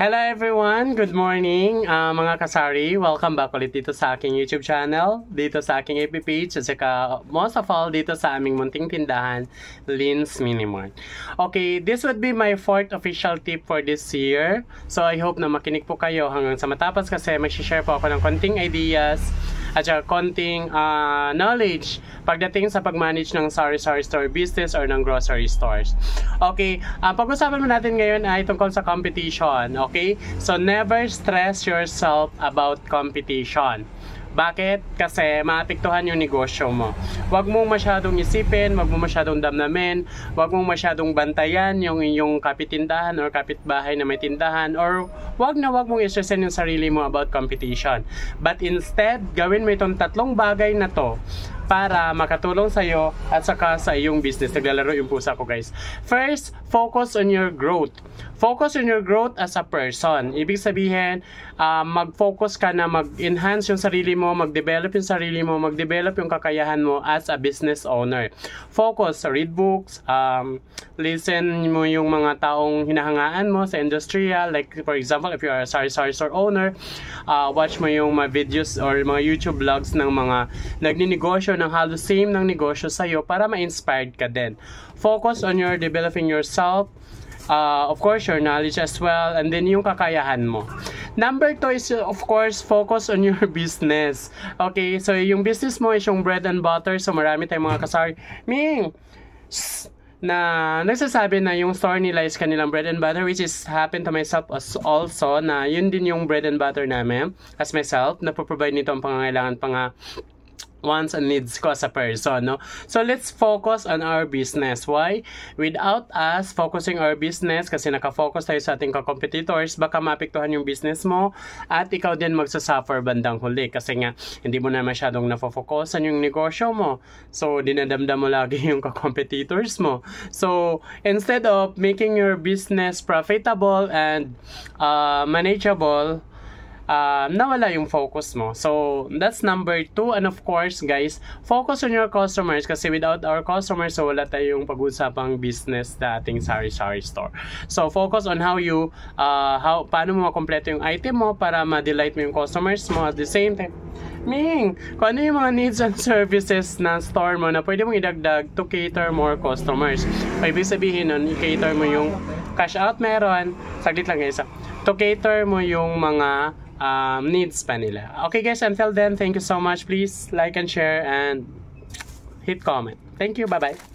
Hello everyone! Good morning mga kasari! Welcome back ulit dito sa aking YouTube channel, dito sa aking FB page, at saka most of all dito sa aming munting tindahan, Lynn's Minimart. Okay, this would be my 4th official tip for this year. So I hope na makinig po kayo hanggang sa matapos kasi mag-share po ako ng konting ideas at saka konting knowledge pagdating sa pag-manage ng sari-sari store business or ng grocery stores. Okay, pag-usapan mo natin ngayon ay tungkol sa competition. Okay, so never stress yourself about competition. Bakit? Kasi maapektuhan yung negosyo mo. Huwag mong masyadong isipin, huwag mong masyadong damdamin, huwag mong masyadong bantayan yung inyong kapitindahan or kapitbahay na may tindahan, or huwag mong istressin yung sarili mo about competition. But instead, gawin mo itong tatlong bagay na to para makatulong sa'yo at saka sa iyong business. Naglalaro yung pusa ko, guys. First, focus on your growth. Focus on your growth as a person. Ibig sabihin, mag-focus ka na mag-enhance yung sarili mo, mag-develop yung sarili mo, mag-develop yung kakayahan mo as a business owner. Focus, read books, listen mo yung mga taong hinahangaan mo sa industrial. Like, for example, if you are a sari-sari store owner, watch mo yung mga videos or mga YouTube vlogs ng mga nagninegosyo ng halos same ng negosyo sa'yo para ma-inspired ka din. Focus on your developing yourself, of course, your knowledge as well, and then yung kakayahan mo. Number 2 is, of course, focus on your business. Okay, so yung business mo is yung bread and butter. So marami tayong mga kasari na nagsasabi na yung store nila is kanilang bread and butter, which is happen to myself as also na yun din yung bread and butter namin as myself, na provide nito ang pangangailangan wants and needs ko as a person, no? So let's focus on our business. Why? Without us focusing our business, kasi nakafocus tayo sa ating competitors, baka maapektuhan yung business mo at ikaw din magsasuffer bandang huli kasi nga hindi mo na masyadong nafofocusan yung negosyo mo. So dinadamdam mo lagi yung competitors mo. So instead of making your business profitable and manageable, nawala yung focus mo. So, that's number 2. And of course, guys, focus on your customers kasi without our customers, so wala tayong pag-usapang business sa ating sari-sari store. So, focus on paano mo makompleto yung item mo para ma-delight mo yung customers mo at the same time. Kung ano yung mga needs and services na store mo na pwede mong idagdag to cater more customers. O ibig sabihin nun, i-cater mo yung cash out meron. Saglit lang guys. To cater mo yung mga needs pa nila. Okay guys, until then, thank you so much. Please like and share and hit comment. Thank you. Bye-bye.